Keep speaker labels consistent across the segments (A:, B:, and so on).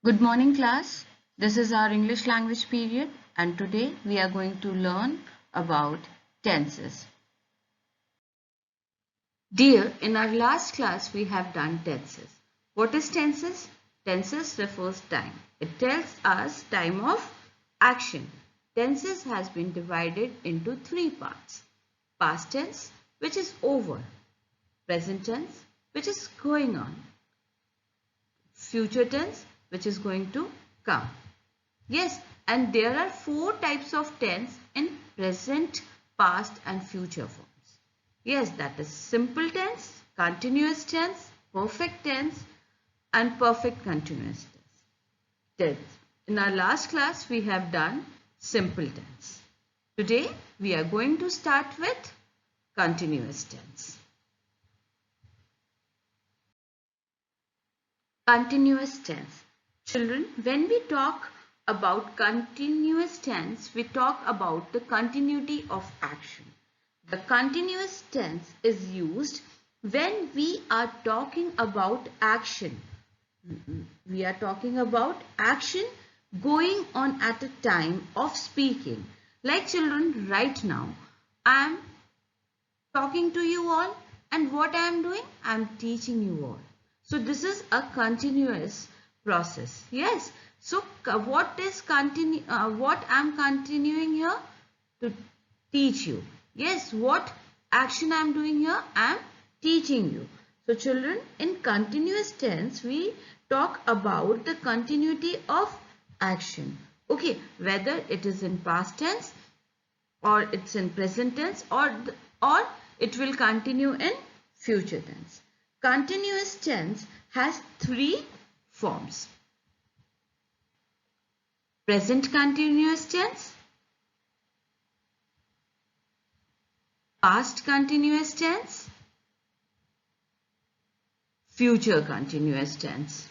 A: Good morning, class. This is our English language period, and today we are going to learn about tenses. Dear, in our last class we have done tenses. What is tenses? Tenses refers time. It tells us time of action. Tenses has been divided into three parts. Past tense, which is over. Present tense, which is going on. Future tense, which is going to come. Yes, and there are four types of tense in present, past and future forms. Yes, that is simple tense, continuous tense, perfect tense and perfect continuous tense. In our last class, we have done simple tense. Today, we are going to start with continuous tense. Continuous tense. Children, when we talk about continuous tense, we talk about the continuity of action. The continuous tense is used when we are talking about action. We are talking about action going on at a time of speaking. Like children, right now, I am talking to you all, and what I am doing? I am teaching you all. So this is a continuous process. Yes. So what I am continuing here? To teach you. Yes. What action I am doing here? I am teaching you. So children, in continuous tense, we talk about the continuity of action. Okay. Whether it is in past tense or it's in present tense or it will continue in future tense. Continuous tense has three forms. Present continuous tense, past continuous tense, future continuous tense.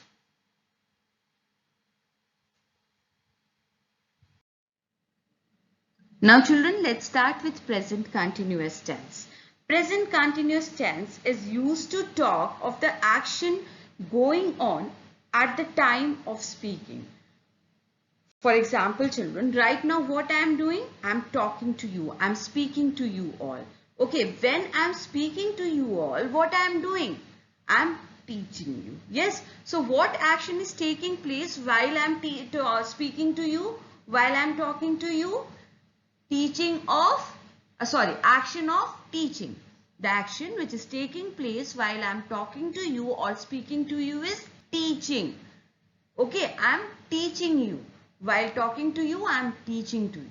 A: Now children, let's start with present continuous tense. Present continuous tense is used to talk of the action going on at the time of speaking. For example, children, right now what I am doing? I am talking to you. I am speaking to you all. Okay, when I am speaking to you all, what I am doing? I am teaching you. Yes. So what action is taking place while I am speaking to you? While I am talking to you? Action of teaching. The action which is taking place while I am talking to you or speaking to you is teaching. Okay, I am teaching you. While talking to you, I am teaching to you.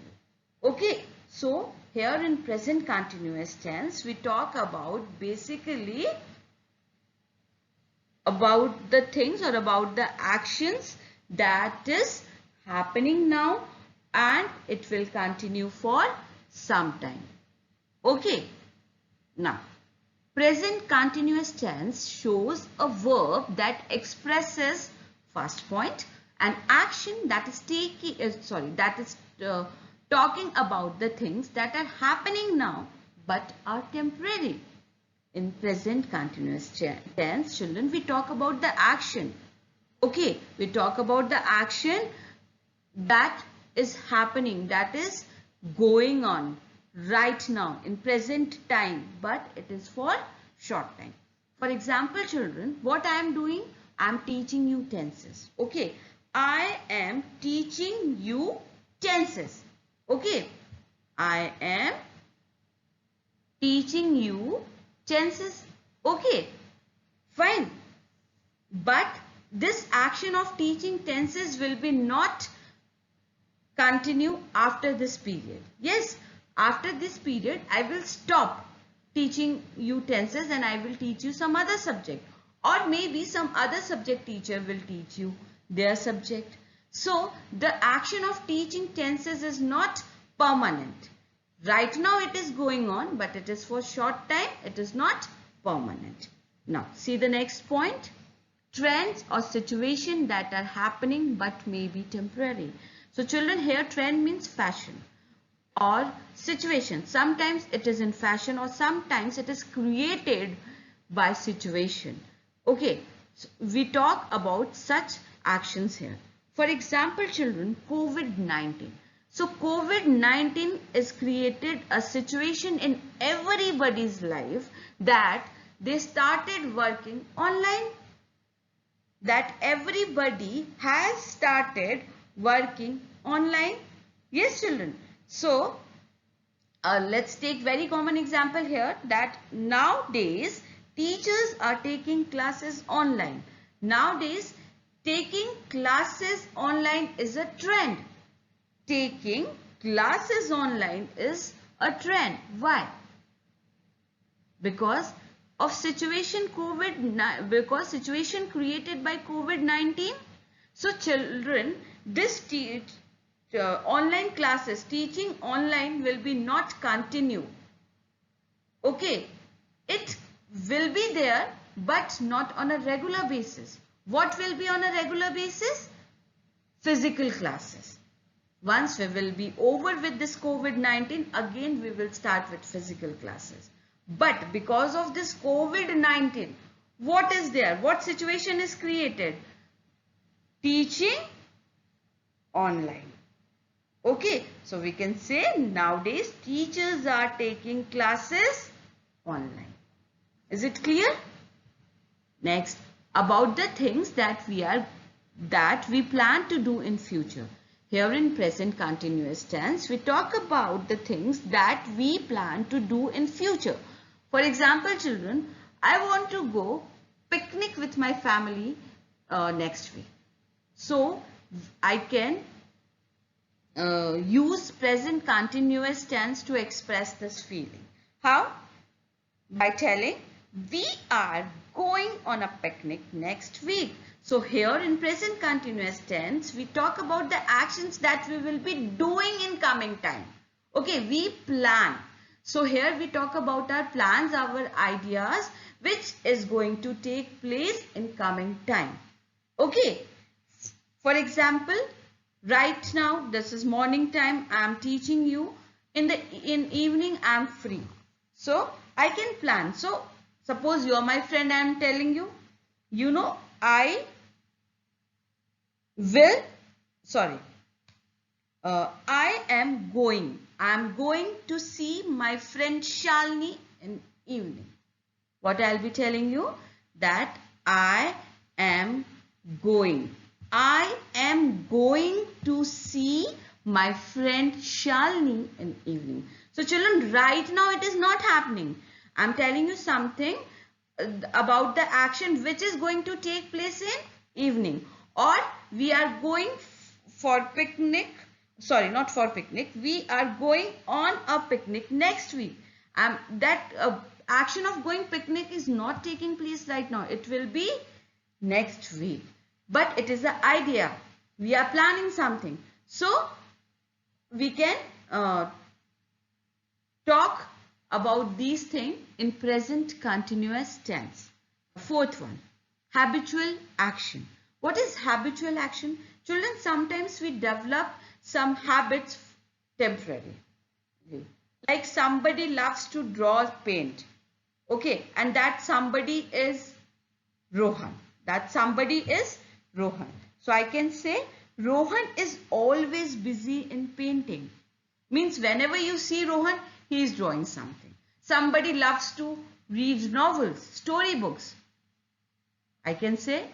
A: Okay, so here in present continuous tense, we talk about basically about the things or about the actions that is happening now and it will continue for some time. Okay. Now, present continuous tense shows a verb that expresses, first point, an action that is talking about the things that are happening now but are temporary. In present continuous tense, children, we talk about the action. Okay, we talk about the action that is happening, that is going on right now in present time, but it is for short time. For example, children, what I am doing? I am teaching you tenses. Okay, I am teaching you tenses. Okay, I am teaching you tenses. Okay, fine. But this action of teaching tenses will be not continue after this period. Yes, after this period, I will stop teaching you tenses and I will teach you some other subject. Or maybe some other subject teacher will teach you their subject. So, the action of teaching tenses is not permanent. Right now it is going on, but it is for short time. It is not permanent. Now, see the next point. Trends or situation that are happening but may be temporary. So children, here trend means fashion or situation. Sometimes it is in fashion or sometimes it is created by situation. Okay, so we talk about such actions here. For example, children, COVID-19. So COVID-19 is created a situation in everybody's life that they started working online, that everybody has started working online. Yes, children. So let's take very common example here that nowadays teachers are taking classes online. Nowadays taking classes online is a trend. Taking classes online is a trend. Why? Because of situation situation created by COVID-19. So children, this online classes, teaching online will be not continue. Okay, it will be there but not on a regular basis. What will be on a regular basis? Physical classes. Once we will be over with this COVID-19, again we will start with physical classes. But because of this COVID-19, what is there? What situation is created? Teaching online. Okay, so we can say nowadays teachers are taking classes online. Is it clear? Next, about the things that we plan to do in future. Here in present continuous tense, we talk about the things that we plan to do in future. For example, children, I want to go picnic with my family next week. So I can use present continuous tense to express this feeling. How? By telling we are going on a picnic next week. So here in present continuous tense, we talk about the actions that we will be doing in coming time. Okay, we plan. So here we talk about our plans, our ideas, which is going to take place in coming time. Okay, for example, right now, this is morning time, I am teaching you. In evening, I am free. So I can plan. So suppose you are my friend, I am telling you, I am going to see my friend Shalini in evening. What I'll be telling you? That I am going to see my friend Shalini in evening. So children, right now it is not happening. I'm telling you something about the action which is going to take place in evening. Or we are going for picnic. Sorry, not for picnic. We are going on a picnic next week. That action of going picnic is not taking place right now. It will be next week. But it is an idea. We are planning something. So we can talk about these things in present continuous tense. Fourth one, habitual action. What is habitual action? Children, sometimes we develop some habits temporarily. Like somebody loves to draw paint. Okay, and that somebody is Rohan. So I can say Rohan is always busy in painting. Means whenever you see Rohan, he is drawing something. Somebody loves to read novels, storybooks. I can say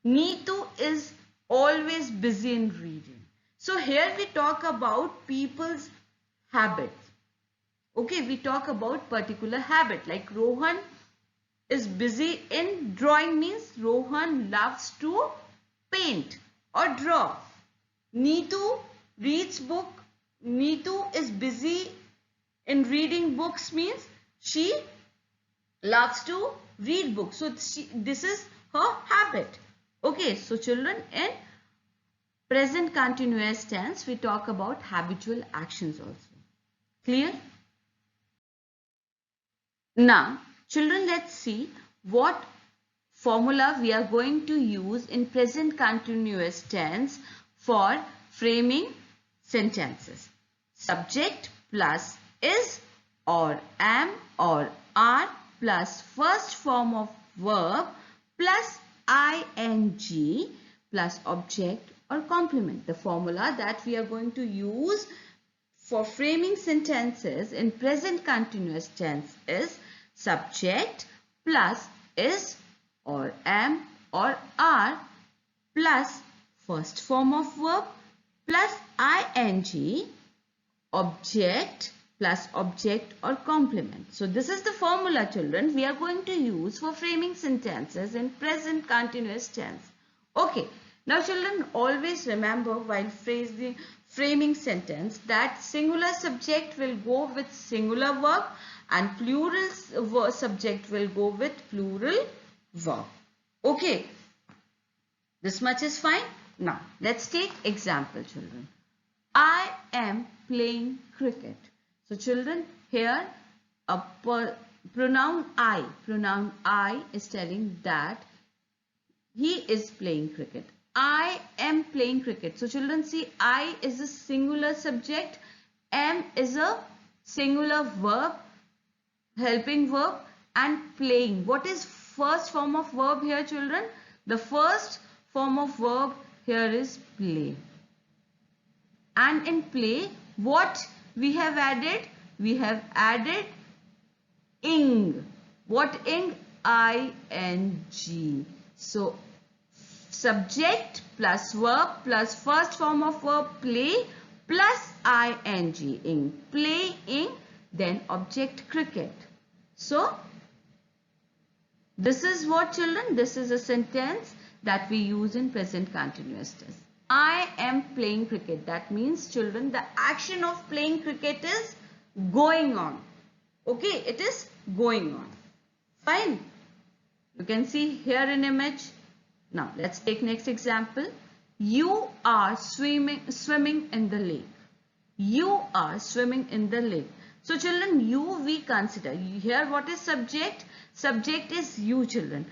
A: Neetu is always busy in reading. So here we talk about people's habits. Okay, we talk about particular habit. Like Rohan is busy in drawing, means Rohan loves to paint or draw. Neetu reads book. Neetu is busy in reading books, means she loves to read books. So this is her habit. Okay, so children, in present continuous tense, we talk about habitual actions also. Clear? Now, children, let's see what formula we are going to use in present continuous tense for framing sentences. Subject plus is or am or are plus first form of verb plus ing plus object or complement. The formula that we are going to use for framing sentences in present continuous tense is subject plus is or am or are plus first form of verb plus ing, object plus object or complement. So this is the formula, children, we are going to use for framing sentences in present continuous tense. Okay, now children, always remember while framing sentence that singular subject will go with singular verb and plural subject will go with plural verb. Okay, this much is fine. Now let's take example, children. I am playing cricket. So children, here a pronoun I is telling that he is playing cricket. I am playing cricket. So children, see, I is a singular subject, am is a singular verb, helping verb, and playing. What is first form of verb here, children? The first form of verb here is play. And in play, what we have added? We have added ing. What ing? ing. So subject plus verb plus first form of verb play plus ing. Ing. Playing. Then object cricket. So this is what, children? This is a sentence that we use in present continuous tense. I am playing cricket. That means, children, the action of playing cricket is going on. Okay, it is going on. Fine. You can see here in image. Now, let's take next example. You are swimming in the lake. You are swimming in the lake. So, children, you we consider. Here, what is subject? Subject is you, children.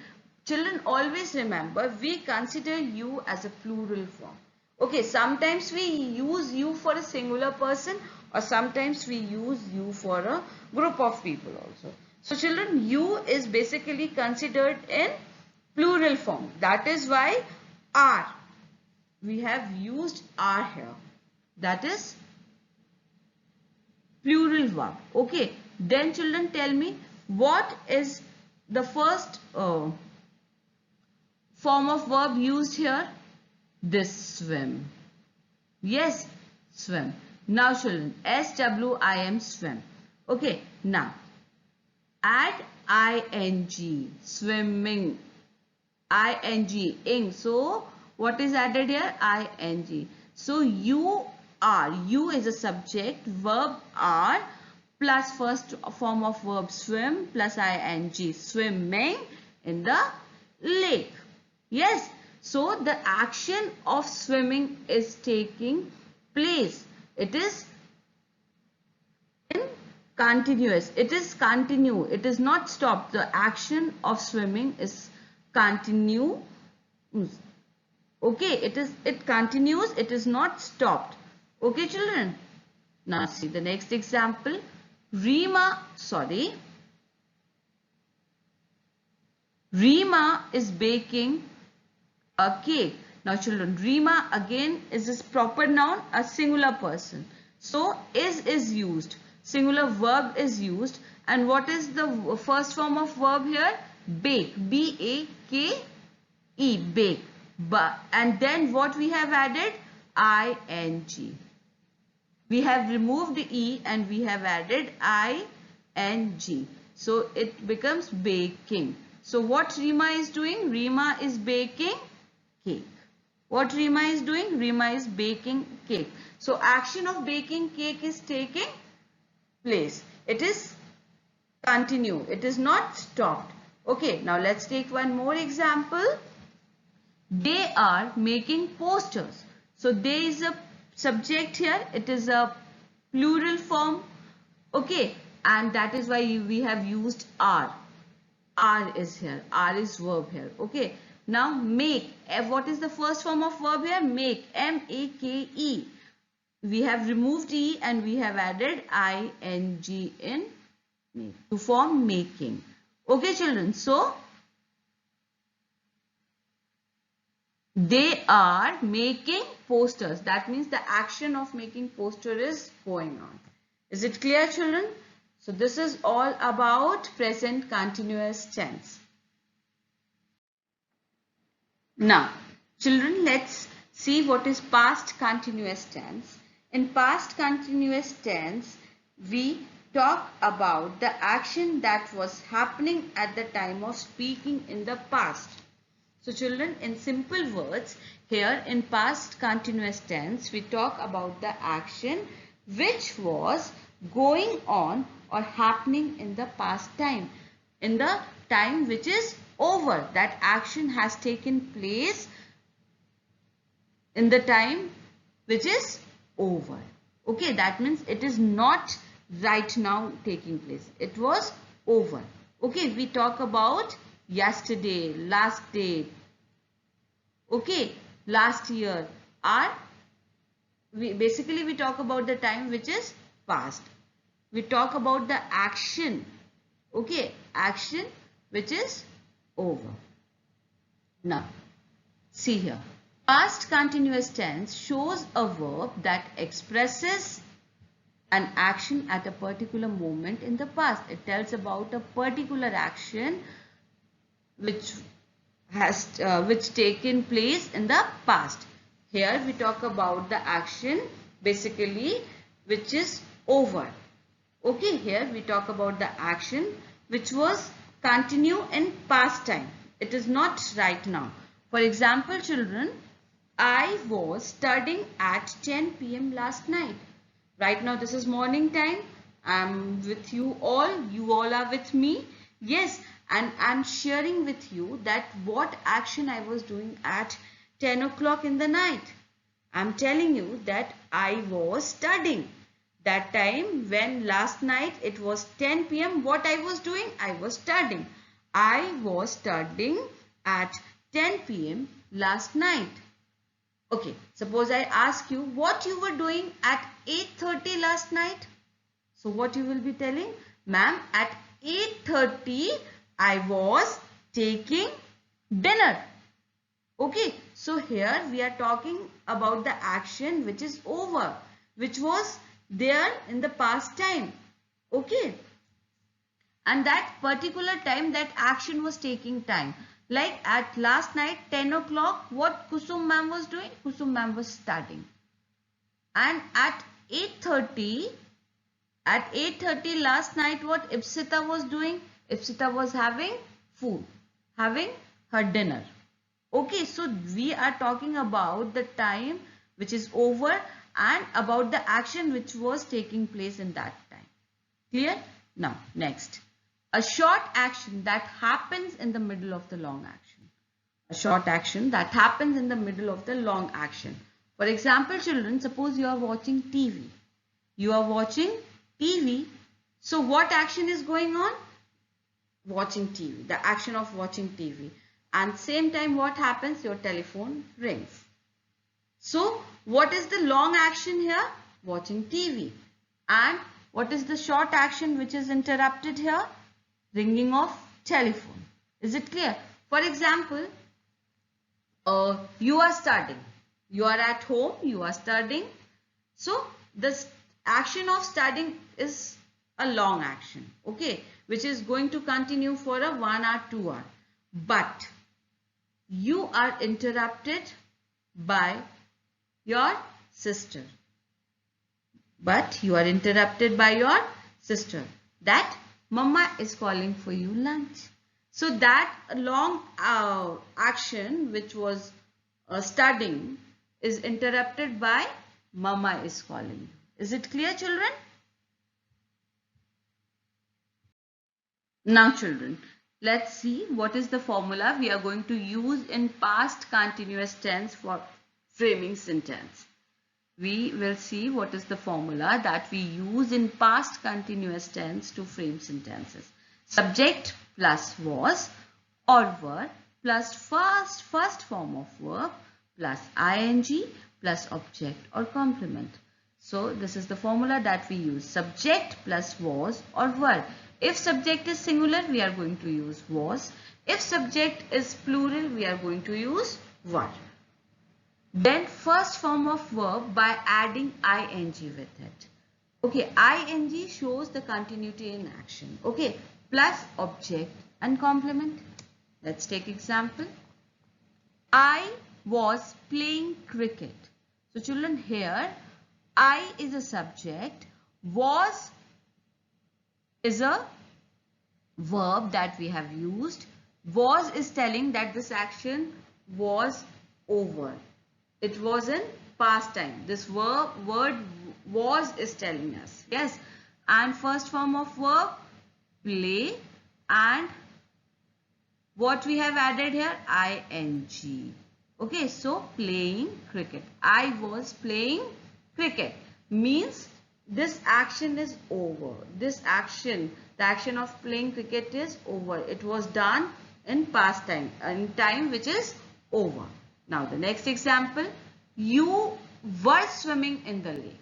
A: Children, always remember, we consider you as a plural form. Okay, sometimes we use you for a singular person or sometimes we use you for a group of people also. So, children, you is basically considered in plural form. That is why are. We have used are here. That is plural verb. Okay, then children, tell me what is the first form of verb used here? This swim. Yes, swim. Now children, swim, swim. Okay, now add ing, swimming. Ing, ing. So what is added here? Ing. So you are. You is a subject, verb are plus first form of verb swim plus ing, swimming in the lake. Yes. So the action of swimming is taking place. It is in continuous. It is continue. It is not stopped. The action of swimming is continue. Okay, it continues. It is not stopped. Okay, children. Now see the next example. Rima is baking a cake. Now children, Rima again is this proper noun, a singular person. So is used. Singular verb is used. And what is the first form of verb here? Bake. B-A-K-E. Bake. And then what we have added? I-N-G. We have removed the E and we have added I-N-G. So it becomes baking. So what Rima is doing? Rima is baking cake. What Rima is doing? Rima is baking cake. So action of baking cake is taking place. It is continue. It is not stopped. Okay, now let's take one more example. They are making posters. So there is a subject here. It is a plural form. Okay, and that is why we have used are. Are is here. Are is verb here. Okay. Now make. What is the first form of verb here? Make. M-A-K-E. We have removed E and we have added I-N-G in make to form making. Okay, children. So They are making posters. That means the action of making poster is going on. Is it clear, children? So this is all about present continuous tense. Now, children, let's see what is past continuous tense. In past continuous tense, we talk about the action that was happening at the time of speaking in the past. So children, in simple words, here in past continuous tense, we talk about the action which was going on or happening in the past time. In the time which is over, that action has taken place in the time which is over. Okay, that means it is not right now taking place. It was over. Okay, we talk about yesterday, last day, okay, last year, or we talk about the time which is past. We talk about the action, okay, action which is over. Now, see here. Past continuous tense shows a verb that expresses an action at a particular moment in the past. It tells about a particular action which has taken place in the past. Here we talk about the action basically which is over. Okay, here we talk about the action which was continue in past time. It is not right now. For example, children, I was studying at 10 p.m. last night. Right now this is morning time. I'm with you all. You all are with me. Yes, and I'm sharing with you that what action I was doing at 10 o'clock in the night. I'm telling you that I was studying. That time when last night it was 10 p.m. what I was doing? I was studying. I was studying at 10 p.m. last night. Okay, suppose I ask you what you were doing at 8:30 last night. So what you will be telling? Ma'am, at 8:30 I was taking dinner. Okay, so here we are talking about the action which is over, which was there in the past time. Okay, and that particular time that action was taking time. Like at last night 10 o'clock, what Kusum ma'am was doing? Kusum ma'am was studying. And at 8:30 last night, what Ipsita was doing? Ipsita was having food, having her dinner. Okay, so we are talking about the time which is over and about the action which was taking place in that time. Clear? Now, next. A short action that happens in the middle of the long action. A short action that happens in the middle of the long action. For example, children, suppose you are watching TV. You are watching TV. So what action is going on? Watching TV. The action of watching TV. And same time what happens? Your telephone rings. So what is the long action here? Watching TV. And what is the short action which is interrupted here? Ringing of telephone. Is it clear? For example, you are studying. You are at home. You are studying. So the action of studying is a long action. Okay. Which is going to continue for a 1 hour, 2 hour. But you are interrupted by your sister. But you are interrupted by your sister. That Mama is calling for you lunch. So that long action which was studying is interrupted by Mama is calling you. Is it clear, children? Now children, let's see what is the formula we are going to use in past continuous tense for framing sentence. We will see what is the formula that we use in past continuous tense to frame sentences. Subject plus was or were plus first form of verb plus ing plus object or complement. So this is the formula that we use. Subject plus was or were. If subject is singular, we are going to use was. If subject is plural, we are going to use were. then first form of verb by adding ing with it. Okay, ing shows the continuity in action. Okay, plus object and complement. Let's take example. I was playing cricket. So children, here I is a subject, was is a verb that we have used. Was is telling that this action was over. It was in past time. This word was is telling us. Yes. And first form of verb, play, and what we have added here, ing. Okay, so playing cricket. I was playing cricket means this action is over. This action, the action of playing cricket is over. It was done in past time, in time which is over. Now the next example, you were swimming in the lake.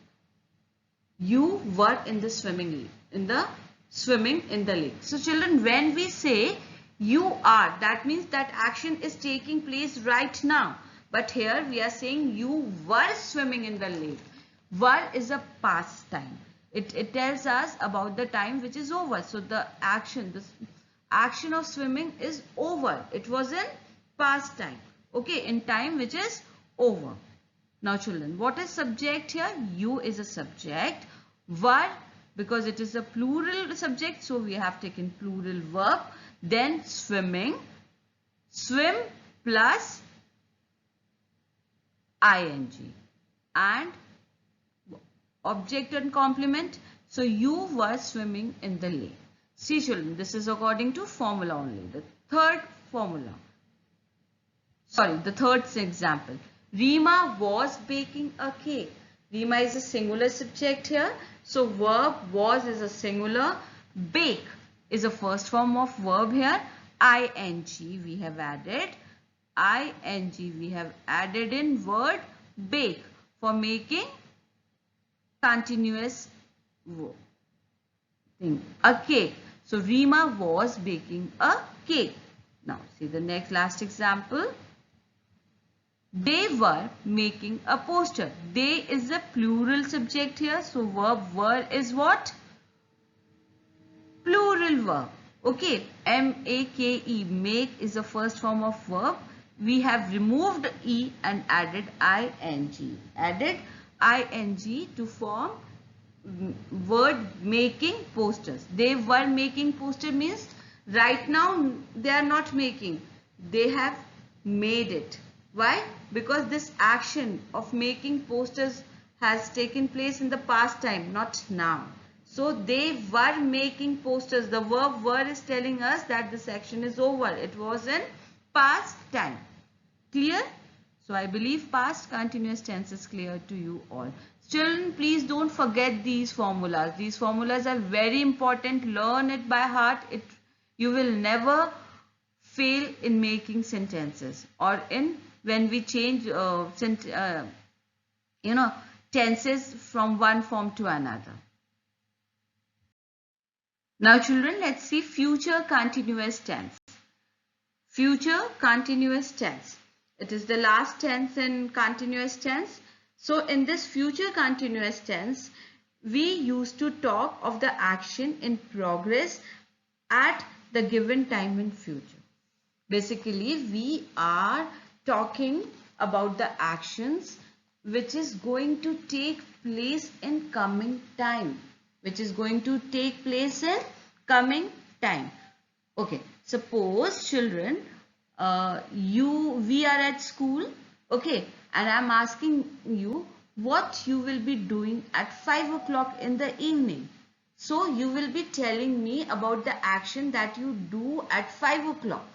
A: You were in the swimming lake. So children, when we say you are, that means that action is taking place right now. But here we are saying you were swimming in the lake. Were is a past time. It tells us about the time which is over. So the action, this action of swimming is over. It was in past time. Okay, in time which is over. Now children, what is subject here? You is a subject. Were, because it is a plural subject, so we have taken plural verb. Then swimming, swim plus ing, and object and complement. So you were swimming in the lake. See children, this is according to formula only. The third example. Rima was baking a cake. Rima is a singular subject here. So verb was is a singular. Bake is a first form of verb here. ing we have added. ing we have added in word bake for making continuous thing. A cake. So Rima was baking a cake. Now see the last example. They were making a poster. They is a plural subject here. So verb were is what? Plural verb. Okay. M-A-K-E. Make is the first form of verb. We have removed E and added ing. Added ing to form word making posters. They were making poster means right now they are not making. They have made it. Why? Because this action of making posters has taken place in the past time, not now. So they were making posters. The verb were is telling us that this action is over. It was in past time. Clear? So I believe past continuous tense is clear to you all. Children, please don't forget these formulas. These formulas are very important. Learn it by heart. You will never fail in making sentences or in when we change tenses from one form to another. Now children, let's see future continuous tense. Future continuous tense. It is the last tense in continuous tense. So in this future continuous tense, we used to talk of the action in progress at the given time in future. Basically, we are talking about the actions which is going to take place in coming time. Which is going to take place in coming time. Okay, suppose children, we are at school, okay, and I am asking you what you will be doing at 5 o'clock in the evening. So you will be telling me about the action that you do at 5 o'clock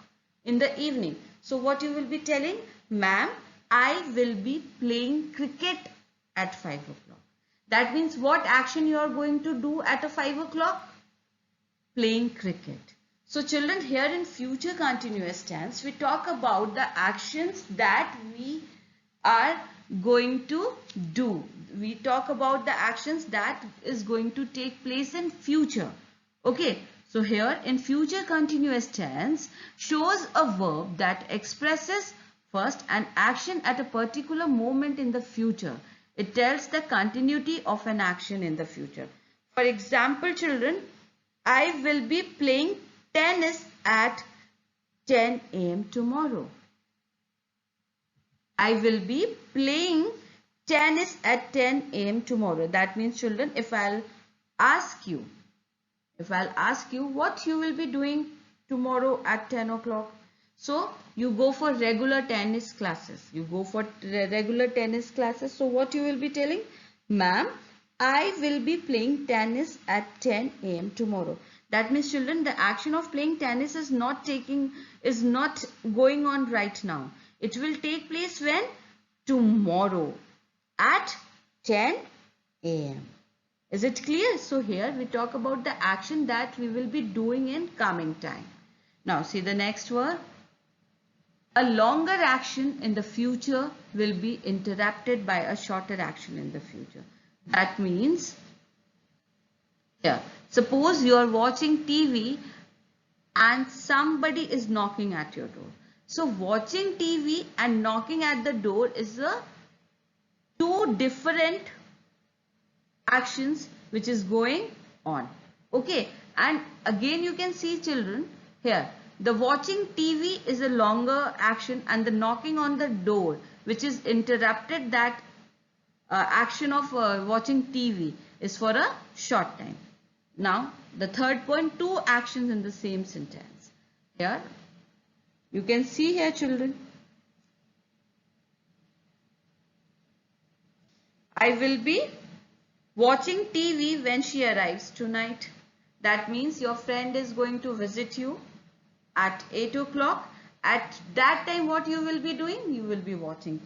A: in the evening. So what you will be telling? Ma'am, I will be playing cricket at 5 o'clock. That means what action you are going to do at 5 o'clock? Playing cricket. So children, here in future continuous tense, we talk about the actions that we are going to do. We talk about the actions that is going to take place in future. Okay. So here in future continuous tense shows a verb that expresses First, an action at a particular moment in the future. It tells the continuity of an action in the future. For example, children, I will be playing tennis at 10 a.m. tomorrow. I will be playing tennis at 10 a.m. tomorrow. That means, children, if I'll ask you what you will be doing tomorrow at 10 o'clock. So you go for regular tennis classes. So what you will be telling? Ma'am, I will be playing tennis at 10 a.m. tomorrow. That means, children, the action of playing tennis is not going on right now. It will take place when? Tomorrow at 10 a.m. Is it clear? So here we talk about the action that we will be doing in coming time. Now see the next word. A longer action in the future will be interrupted by a shorter action in the future. That means, here, suppose you are watching TV and somebody is knocking at your door. So watching TV and knocking at the door is two different actions which is going on. Okay, and again you can see, children, here the watching TV is a longer action and the knocking on the door, which is interrupted, that action of watching TV is for a short time. Now the third point, two actions in the same sentence. Here you can see here, children, I will be watching TV when she arrives tonight. That means your friend is going to visit you at 8 o'clock. At that time, what you will be doing? You will be watching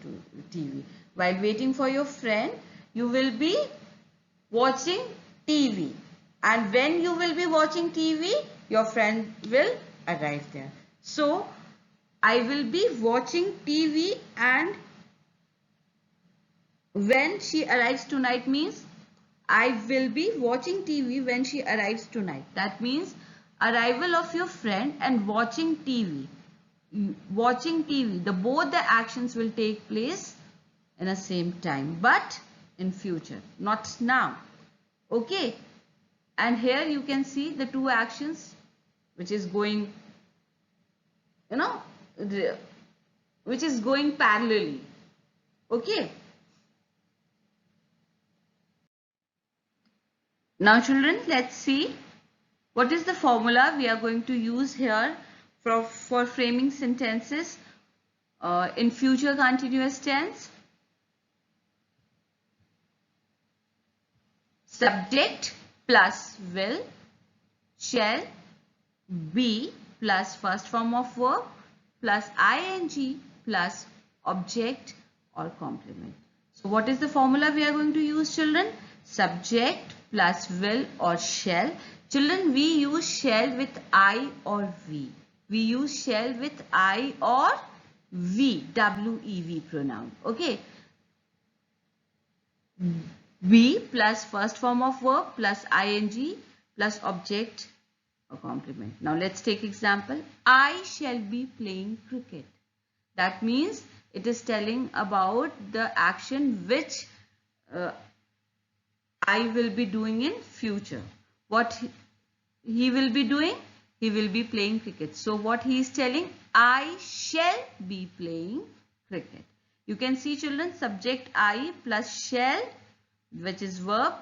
A: TV. While waiting for your friend, you will be watching TV. And when you will be watching TV, your friend will arrive there. So, I will be watching TV and when she arrives tonight means I will be watching TV when she arrives tonight. That means arrival of your friend and watching TV. Watching TV, both the actions will take place in the same time, but in future, not now. Okay, and here you can see the two actions which is going, which is going parallelly. Okay. Now children, let's see what is the formula we are going to use here for framing sentences in future continuous tense. Subject plus will, shall, be plus first form of verb plus ing plus object or complement. So what is the formula we are going to use, children? Subject plus will or shall. Children, we use shall with I or we. We use shall with I or we, W-E-V pronoun. Okay. Be plus first form of verb plus ing plus object or complement. Now let's take example. I shall be playing cricket. That means it is telling about the action which I will be doing in future. What he will be doing? He will be playing cricket. So what he is telling? I shall be playing cricket. You can see, children, subject I plus shall, which is verb,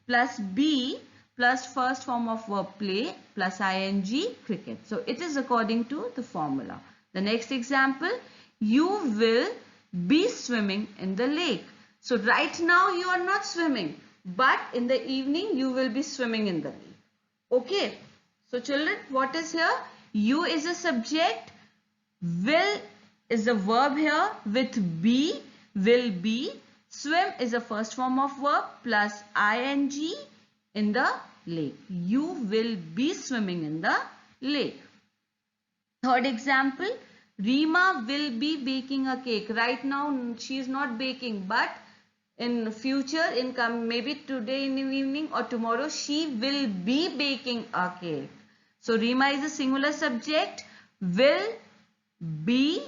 A: plus be plus first form of verb play plus ing cricket. So it is according to the formula. The next example, you will be swimming in the lake. So right now you are not swimming, but in the evening you will be swimming in the lake. Okay. So children, what is here? You is a subject, will is a verb here with be, will be. Swim is a first form of verb plus ing in the lake. You will be swimming in the lake. Third example, Rima will be baking a cake. Right now she is not baking, but in future, maybe today in the evening or tomorrow, she will be baking a cake. So Rima is a singular subject, will be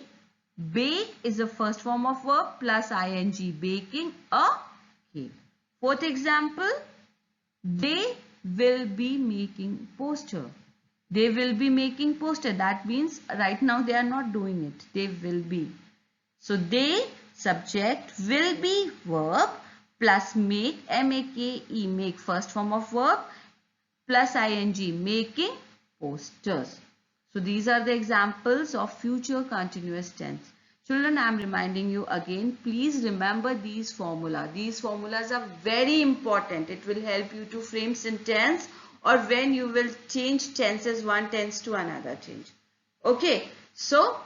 A: Bake is the first form of verb plus ing. Baking a cake. Fourth example, they will be making poster. They will be making poster. That means right now they are not doing it. They will be. So they, subject, will be verb plus make, M-A-K-E, make first form of verb plus ing, making posters. So these are the examples of future continuous tense. Children, I am reminding you again, please remember these formulas. These formulas are very important. It will help you to frame sentence or when you will change tenses, one tense to another change. Okay, so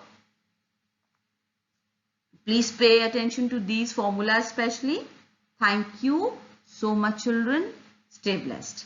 A: please pay attention to these formulas especially. Thank you so much, children. Stay blessed.